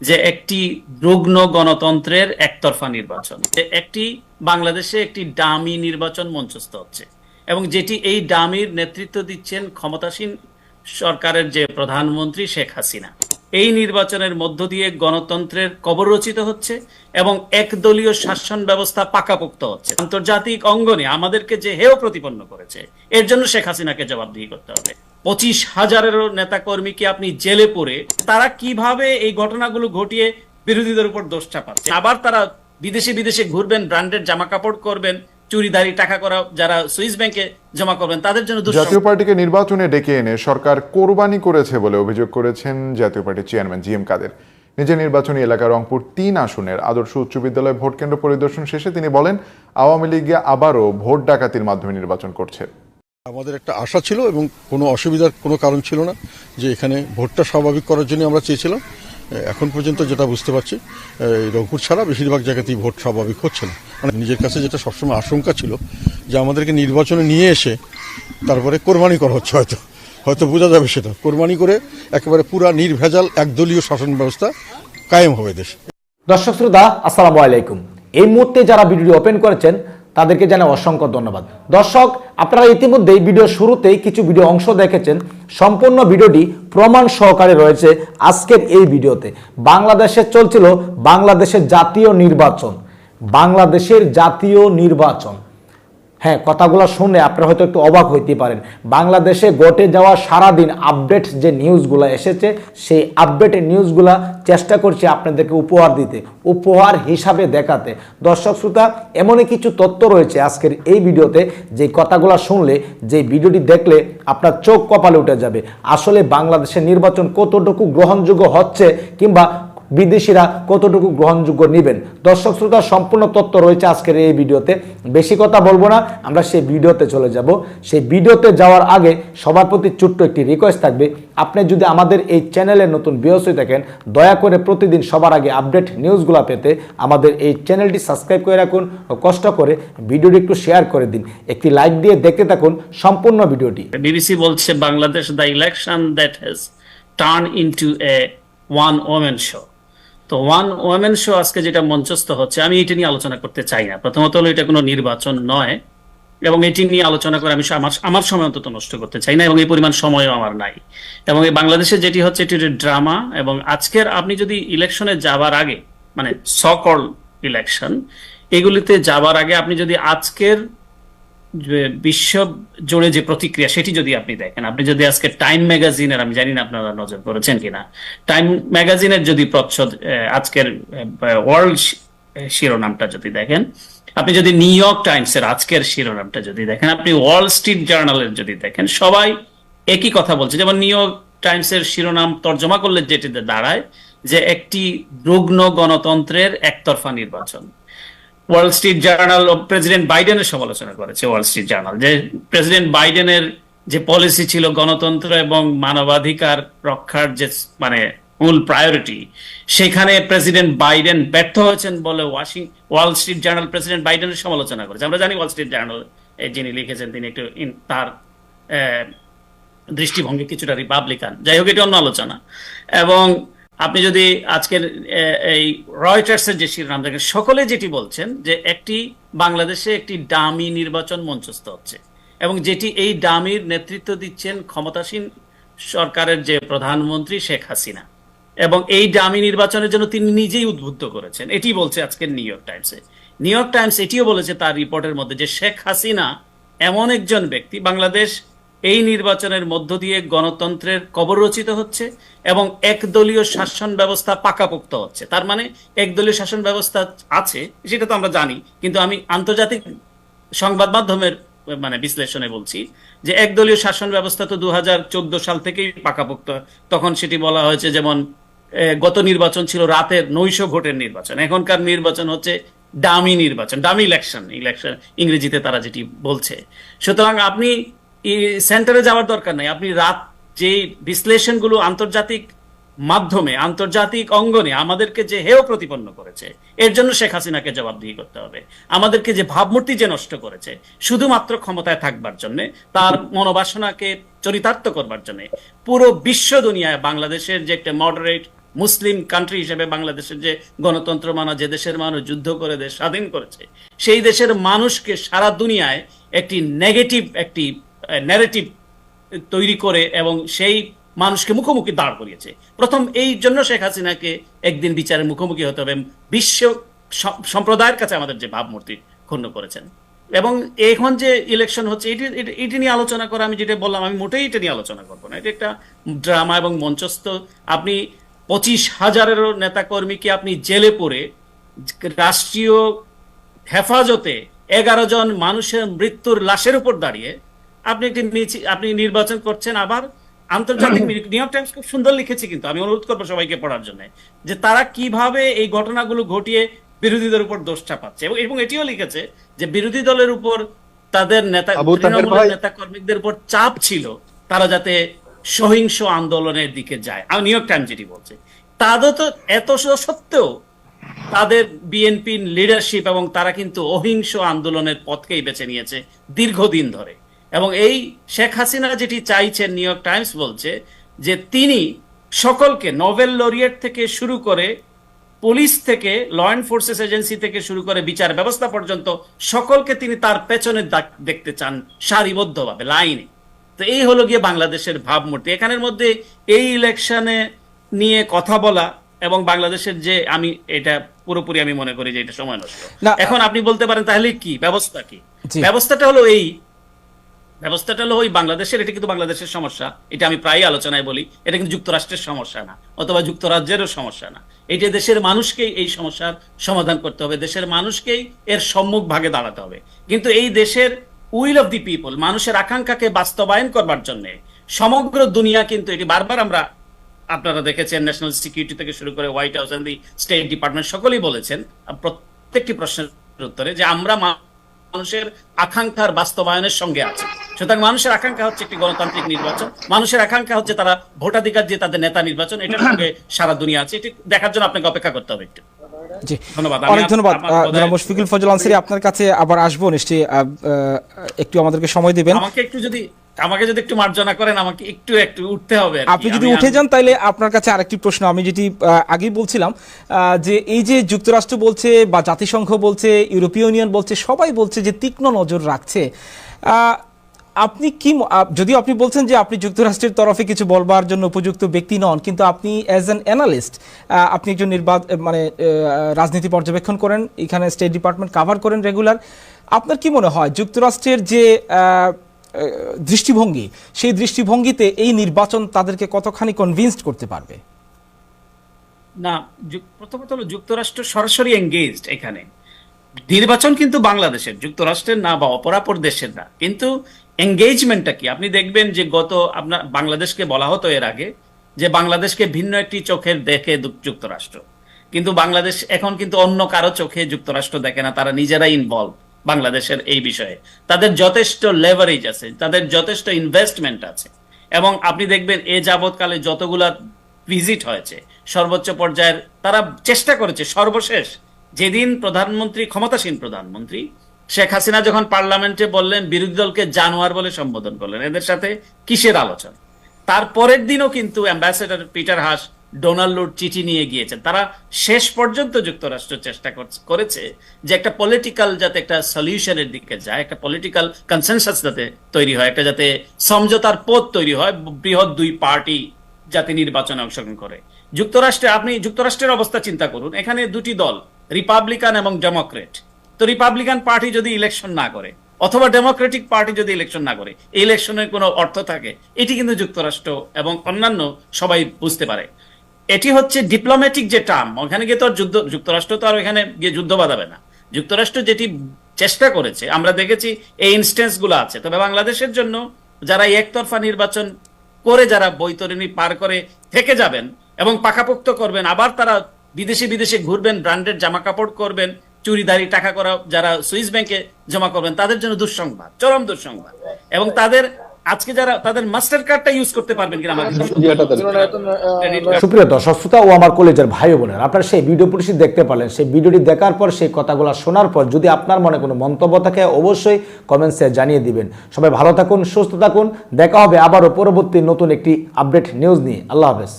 যে একটি রুগ্ন গণতন্ত্রের একতরফা নির্বাচন, একটি বাংলাদেশে একটি ডামি নির্বাচন মঞ্চস্থ হচ্ছে এবং যেটি এই ডামির নেতৃত্ব দিচ্ছেন ক্ষমতাসীন সরকারের যে প্রধানমন্ত্রী শেখ হাসিনা। এই নির্বাচনের মধ্য দিয়ে গণতন্ত্রের কবর রচিত হচ্ছে এবং একদলীয় শাসন ব্যবস্থা পাকাপোক্ত হচ্ছে। আন্তর্জাতিক অঙ্গনে আমাদেরকে যে হেয় প্রতিপন্ন করেছে এর জন্য শেখ হাসিনাকে জবাবদিহি করতে হবে। 25,000-এরও নেতাকর্মীকে আপনি জেলে পুরে তারা কিভাবে এই ঘটনাগুলো ঘটিয়ে বিরোধীদের উপর দোষ চাপাচ্ছে, আবার তারা বিদেশে বিদেশে ঘুরবেন, ব্র্যান্ডেড জামা কাপড় করবেন, চুরিদারি টাকা করা যারা সুইস ব্যাংকে জমা করবেন তাদের জন্য। জাতীয় পার্টিকে নির্বাচনে ডেকে এনে সরকার কোরবানি করেছে বলে অভিযোগ করেছেন জাতীয় পার্টির চেয়ারম্যান জিএম কাদের। নিজের নির্বাচনী এলাকা রংপুর 3 আসনের আদর্শ উচ্চ বিদ্যালয় ভোট কেন্দ্র পরিদর্শন শেষে তিনি বলেন, আওয়ামী লীগ আবারও ভোট ডাকাতির মাধ্যমে নির্বাচন করছে। আমাদের একটা আশা ছিল এবং কোনো অসুবিধার কোনো কারণ ছিল না যে এখানে ভোটটা স্বাভাবিক করার জন্য আমরা চেয়েছিলাম। এখন পর্যন্ত যেটা বুঝতে পারছি রংপুর ছাড়া বেশিরভাগ জায়গাতেই ভোট স্বাভাবিক হচ্ছে না। মানে নিজের কাছে যেটা সবসময় আশঙ্কা ছিল যে আমাদেরকে নির্বাচনে নিয়ে এসে তারপরে কোরবানি করা হচ্ছে, হয়তো বোঝা যাবে সেটা। কোরবানি করে একেবারে পুরা নির্ভেজাল একদলীয় শাসন ব্যবস্থা কায়েম হবে দেশে। দর্শক শ্রোতা, আসসালামু আলাইকুম। এই মুহূর্তে যারা ভিডিওটি ওপেন করেছেন তাদেরকে জানাই অসংখ্য ধন্যবাদ। দর্শক, আপনারা ইতিমধ্যেই ভিডিও শুরুতেই কিছু ভিডিও অংশ দেখেছেন। সম্পূর্ণ ভিডিওটি প্রমাণ সহকারে রয়েছে আজকের এই ভিডিওতে। বাংলাদেশে চলছিল বাংলাদেশের জাতীয় নির্বাচন। হ্যাঁ, কথাগুলো শুনে আপনারা হয়তো একটু অবাক হইতে পারেন। বাংলাদেশে ঘটে যাওয়া সারাদিন আপডেট যে নিউজগুলো এসেছে সেই আপডেটের নিউজগুলা চেষ্টা করছি আপনাদেরকে উপহার হিসাবে দেখাতে। দর্শক শ্রোতা, এমনই কিছু তথ্য রয়েছে আজকের এই ভিডিওতে যে কথাগুলো শুনলে, যে ভিডিওটি দেখলে আপনার চোখ কপালে উঠে যাবে। আসলে বাংলাদেশের নির্বাচন কতটুকু গ্রহণযোগ্য হচ্ছে কিংবা বিদেশিরা কতটুকু গ্রহণযোগ্য নেবেন। দর্শক শ্রোতা, সম্পূর্ণ তথ্য রয়েছে আজকের এই ভিডিওতে। বেশি কথা বলবো না, আমরা সেই ভিডিওতে চলে যাব। সেই ভিডিওতে যাওয়ার আগে সবার প্রতি ছোট্ট একটি রিকোয়েস্ট থাকবে, আপনি যদি আমাদের এই চ্যানেলে নতুন ভিউয়ার্স হয়ে থাকেন, দয়া করে প্রতিদিন সবার আগে আপডেট নিউজগুলো পেতে আমাদের এই চ্যানেলটি সাবস্ক্রাইব করে রাখুন ও কষ্ট করে ভিডিওটি একটু শেয়ার করে দিন। একটি লাইক দিয়ে দেখতে থাকুন সম্পূর্ণ ভিডিওটি। বিবিসি বলছে, Bangladesh the election that has turn into a one women show. তো ওয়ান ওমেন শো আজকে যেটা মঞ্চস্থ হচ্ছে, আমি এটা নিয়ে আলোচনা করতে চাই না। প্রথমত হলো এটা কোনো নির্বাচন নয় এবং এটি নিয়ে আলোচনা করে আমি আমার সময় অন্তত নষ্ট করতে চাই না এবং এই পরিমাণ সময়ও আমার নাই। এবং এই বাংলাদেশে যেটি হচ্ছে এটি ড্রামা। এবং আজকের আপনি যদি ইলেকশনে যাবার আগে, মানে সকল ইলেকশন এগুলিতে যাবার আগে আপনি যদি আজকের বিশ্ব জুড়ে যে প্রতিক্রিয়া সেটি যদি আপনি দেখেন, আপনি যদি আজকে টাইম ম্যাগাজিনের, আমি জানি না আপনারা নজর করেছেন কিনা, টাইম ম্যাগাজিনের যদি প্রচ্ছদ আজকের ওয়ার্ল্ড শিরোনামটা যদি দেখেন, আপনি যদি নিউ ইয়র্ক টাইমসের আজকের শিরোনামটা যদি দেখেন, আপনি ওয়াল স্ট্রিট জার্নালের যদি দেখেন, সবাই একই কথা বলছে। যেমন নিউ ইয়র্ক টাইমসের শিরোনাম তর্জমা করলে যেটিতে দাঁড়ায় যে একটি রুগ্ন গণতন্ত্রের একতরফা নির্বাচন। ওয়াল স্ট্রিট জার্নাল প্রেসিডেন্ট বাইডেনের সমালোচনা করেছে। ওয়াল স্ট্রিট জার্নাল যে প্রেসিডেন্ট বাইডেনের যে পলিসি ছিল গণতন্ত্র এবং মানবাধিকার রক্ষার যে মানে মূল প্রায়োরিটি, সেখানে প্রেসিডেন্ট বাইডেন ব্যর্থ হয়েছেন বলে ওয়াল স্ট্রিট জার্নাল প্রেসিডেন্ট বাইডেনের সমালোচনা করেছে। আমরা জানি ওয়াল স্ট্রিট জার্নাল যিনি লিখেছেন তিনি একটু তার দৃষ্টিভঙ্গি কিছুটা রিপাবলিকান। যাই হোক, এটা অন্য আলোচনা। এবং আপনি যদি আজকের এই রয়টার্সের যে শিরোনাম দেখেন, সকলে যেটি বলছেন যে একটি বাংলাদেশে একটি ডামি নির্বাচন মঞ্চস্থ হচ্ছে এবং যেটি এই ডামির নেতৃত্ব দিচ্ছেন ক্ষমতাসীন সরকারের যে প্রধানমন্ত্রী শেখ হাসিনা এবং এই ডামি নির্বাচনের জন্য তিনি নিজেই উদ্বুদ্ধ করেছেন। এটি বলছে আজকের নিউ ইয়র্ক টাইমসে। নিউ ইয়র্ক টাইমস এটিও বলেছে তার রিপোর্টের মধ্যে যে শেখ হাসিনা এমন একজন ব্যক্তি, বাংলাদেশ এই নির্বাচনের মধ্য দিয়ে গণতন্ত্রের কবর রচিত হচ্ছে এবং একদলীয় শাসন ব্যবস্থা পাকাপোক্ত হচ্ছে। তার মানে একদলীয় শাসন ব্যবস্থা আছে সেটা তো আমরা জানি, কিন্তু আমি আন্তর্জাতিক সংবাদ মাধ্যমের মানে বিশ্লেষণে বলছি যে একদলীয় শাসন ব্যবস্থা তো 2014 সাল থেকেই পাকাপোক্ত। তখন সেটি বলা হয়েছে, যেমন গত নির্বাচন ছিল রাতের নৈশ ভোটের নির্বাচন, এখনকার নির্বাচন হচ্ছে ডামি নির্বাচন, ডামি ইলেকশন ইংরেজিতে তারা যেটি বলছে। সুতরাং আপনি সেন্টারে যাওয়ার দরকার নাই। আপনি রাত যে বিশ্লেষণগুলো আন্তর্জাতিক মাধ্যমে, আন্তর্জাতিক অঙ্গনে আমাদেরকে যে হেয় প্রতিপন্ন করেছে এর জন্য শেখ হাসিনাকে জবাবদিহি করতে হবে। আমাদেরকে যে ভাবমূর্তি যে নষ্ট করেছে শুধুমাত্র ক্ষমতায় থাকবার জন্য, তার মনোবাসনাকে চরিতার্থ করবার জন্য, পুরো বিশ্ব দুনিয়ায় বাংলাদেশের যে একটা মডারেট মুসলিম কান্ট্রি হিসেবে বাংলাদেশের যে গণতন্ত্র মানা, যে দেশের মানুষ যুদ্ধ করে দেশ স্বাধীন করেছে, সেই দেশের মানুষকে সারা দুনিয়ায় একটি নেগেটিভ একটি ন্যারেটিভ তৈরি করে এবং সেই মানুষকে মুখোমুখি দাঁড় করিয়েছে। প্রথম এই জন্য শেখ হাসিনাকে একদিন বিচারের মুখোমুখি হতে হবে, বিশ্ব সম্প্রদায়ের কাছে আমাদের যে ভাবমূর্তি ক্ষুণ্ণ করেছেন। এবং এখন যে ইলেকশন হচ্ছে এটি নিয়ে আলোচনা করা, আমি যেটা বললাম, আমি মোটেই এটা নিয়ে আলোচনা করবো না। এটা একটা ড্রামা এবং মঞ্চস্থ। আপনি 25,000-এরও নেতাকর্মীকে আপনি জেলে পড়ে রাষ্ট্রীয় হেফাজতে 11 জন মানুষের মৃত্যুর লাশের উপর দাঁড়িয়ে আপনি নির্বাচন করছেন। আবার আন্তর্জাতিক নিউ ইয়র্ক টাইমস খুব সুন্দর লিখেছে, কিন্তু আমি অনুরোধ করবো সবাইকে পড়ার জন্য, যে তারা কিভাবে এই ঘটনাগুলো ঘটিয়ে বিরোধীদের উপর দোষ চাপাচ্ছে। এবং এটিও লিখেছে যে বিরোধী দলের উপর তাদের নেতা কর্মীদের উপর চাপ ছিল তারা যাতে সহিংস আন্দোলনের দিকে যায়। আর নিউ ইয়র্ক টাইমস যেটি বলছে, তাদের তো এত সত্ত্বেও তাদের বিএনপি লিডারশিপ এবং তারা কিন্তু অহিংস আন্দোলনের পথকেই বেছে নিয়েছে দীর্ঘদিন ধরে। এবং এই শেখ হাসিনা যেটি চাইছেন, নিউ ইয়র্ক টাইমস বলছে যে তিনি সকলকে, নোবেল লরিয়েট থেকে শুরু করে, পুলিশ থেকে, ল এনফোর্সেস এজেন্সি থেকে শুরু করে বিচার ব্যবস্থা পর্যন্ত সকলকে তিনি তার পেছনে দেখতে চান সারিবদ্ধভাবে, লাইনে। তো এই হলো গিয়ে বাংলাদেশের ভাবমূর্তি। এখানের মধ্যে এই ইলেকশনে নিয়ে কথা বলা এবং বাংলাদেশের যে, আমি এটা পুরোপুরি আমি মনে করি যে এটা সময় নষ্ট। এখন আপনি বলতে পারেন তাহলে কি ব্যবস্থা, কি ব্যবস্থাটা হলো ওই বাংলাদেশের, এটা কিন্তু বাংলাদেশের সমস্যা, এটা আমি প্রায় আলোচনায় বলি, এটা কিন্তু যুক্তরাষ্ট্রের সমস্যা না, অথবা যুক্তরাজ্যেরও সমস্যা না। এটা দেশের মানুষকেই এই সমস্যার সমাধান করতে হবে, দেশের মানুষকেই এর সম্মুখ ভাগে দাঁড়াতে হবে। কিন্তু এই দেশের উইল অফ দি পিপল, মানুষের আকাঙ্ক্ষাকে বাস্তবায়ন করবার জন্য সমগ্র দুনিয়া কিন্তু, এটি বারবার আপনারা দেখেছেন, ন্যাশনাল সিকিউরিটি থেকে শুরু করে White House and the State Department সকলেই বলেছেন প্রত্যেকটি প্রশ্নের উত্তরে যে আমরা মানুষের আকাঙ্ক্ষার বাস্তবায়নের সঙ্গে আছে। সুতরাং মানুষের আকাঙ্ক্ষা হচ্ছে একটি গণতান্ত্রিক নির্বাচন, মানুষের আকাঙ্ক্ষা হচ্ছে তারা ভোটাধিকার দিয়ে তাদের নেতা নির্বাচন, এটার সঙ্গে সারা দুনিয়া আছে। এটি দেখার জন্য আপনাকে অপেক্ষা করতে হবে একটু। জি, অনেক ধন্যবাদ জনাব মুশফিকুল ফজল আনসারী। আপনার কাছে আবার আসবো নিশ্চয়ই, একটু আমাদেরকে সময় দিবেন। আমাকে যদি একটু মার্জনা করেন, আমাকে একটু উঠতে হবে। আপনি যদি উঠে যান তাহলে আপনার কাছে আরেকটি প্রশ্ন, আমি যেটি আগেই বলছিলাম, যে এই যে যুক্তরাষ্ট্র বলছে বা জাতিসংঘ বলছে, ইউরোপীয় ইউনিয়ন বলছে, সবাই বলছে যে তীক্ষ্ণ নজর রাখছে, আপনি কি, যদিও আপনি বলছেন যে আপনি যুক্তরাষ্ট্রের তরফে কিছু বলবার জন্য উপযুক্ত ব্যক্তি নন, কিন্তু আপনি অ্যাজ অ্যান অ্যানালিস্ট, আপনি একজন রাজনীতি পর্যবেক্ষণ করেন, এখানে স্টেট ডিপার্টমেন্ট কাভার করেন রেগুলার, আপনার কি মনে হয় যুক্তরাষ্ট্রের যে দৃষ্টিভঙ্গি, সেই দৃষ্টিভঙ্গিতে এই নির্বাচন তাদেরকে কতখানি কনভিন্সড করতে পারবে? না, প্রথমত হলো যুক্তরাষ্ট্র সরাসরি এঙ্গেজড এখানে। নির্বাচন কিন্তু বাংলাদেশের, যুক্তরাষ্ট্রের না বা অপরাপর দেশের না। কিন্তু এঙ্গেজমেন্টটা কি, আপনি দেখবেন যে আপনার বাংলাদেশকে বলা হতো এর আগে যে বাংলাদেশকে ভিন্ন একটি চোখে দেখে যুক্তরাষ্ট্র, কিন্তু বাংলাদেশ এখন কিন্তু অন্য কারো চোখে যুক্তরাষ্ট্র দেখে না, তারা নিজেরাই ইনভলভ বাংলাদেশের এই বিষয়ে। তাদের যথেষ্ট লেভারেজ আছে, তাদের যথেষ্ট ইনভেস্টমেন্ট আছে। এবং আপনি দেখবেন এ যাবৎকালে যতগুলা ভিজিট হয়েছে সর্বোচ্চ পর্যায়ের, তারা চেষ্টা করেছে। সর্বশেষ যেদিন ক্ষমতাসীন প্রধানমন্ত্রী শেখ হাসিনা যখন পার্লামেন্টে বললেন, বিরোধী দলকে জানোয়ার বলে সম্বোধন করলেন, এদের সাথে কিসের আলোচনা? তার পরের দিনও কিন্তু অ্যাম্বাসেডর পিটার হাস ডোনাল্ড চিঠি নিয়ে গিয়েছেন। তারা শেষ পর্যন্ত যুক্তরাষ্ট্র চেষ্টা করেছে যে একটা পলিটিক্যাল, যাতে একটা সলিউশনের দিকে যায়, একটা পলিটিক্যাল কনসেনসাস যাতে তৈরি হয়, একটা যাতে সমঝোতার পথ তৈরি হয়, বৃহৎ দুই পার্টি যাতে নির্বাচনে অংশগ্রহণ করে। আপনি যুক্তরাষ্ট্রের অবস্থা চিন্তা করুন, এখানে দুটি দল, রিপাবলিকান এবং ডেমোক্রেট। তো রিপাবলিকান পার্টি যদি ইলেকশন না করে, অথবা ডেমোক্রেটিক পার্টি যদি ইলেকশন না করে, এই ইলেকশনের কোনো অর্থ থাকে? এটি কিন্তু যুক্তরাষ্ট্র এবং অন্যান্য সবাই বুঝতে পারে। এটি হচ্ছে ডিপ্লোম্যাটিক যে টার্ম, ওখানে গিয়ে তো আর যুক্তরাষ্ট্র তো আর ওখানে গিয়ে যুদ্ধ বাঁধাবে না। যুক্তরাষ্ট্র যেটি চেষ্টা করেছে, আমরা দেখেছি এই ইনস্টেন্স গুলো আছে। তবে বাংলাদেশের জন্য যারা একতরফা নির্বাচন করে, যারা বৈতরণী পার করে থেকে যাবেন এবং পাকাপোক্ত করবেন, আবার তারা বিদেশে ঘুরবেন, ব্র্যান্ডেড জামা কাপড় করবেন, চুরিদারি টাকা করা যারা সুইস ব্যাংকে জমা করবেন, তাদের জন্য দুঃসংবাদ, চরম দুঃসংবাদ। এবং আজকে যারা তাদের মাস্টার কার্ডটা ইউজ করতে পারবেন কিনা আমাকে। সুপ্রিয় দর্শক শ্রোতা ও আমার কলেজের ভাই বোনেরা, আপনারা সেই ভিডিও পরিচিতি দেখতে পারলেন। সেই ভিডিওটি দেখার পর, সেই কথাগুলো শোনার পর যদি আপনার মনে কোনো মন্তব্য থাকে অবশ্যই কমেন্টসে জানিয়ে দিবেন। সবাই ভালো থাকুন, সুস্থ থাকুন, দেখা হবে আবারও পরবর্তী নতুন একটি আপডেট নিউজ নিয়ে। আল্লাহ হাফেজ।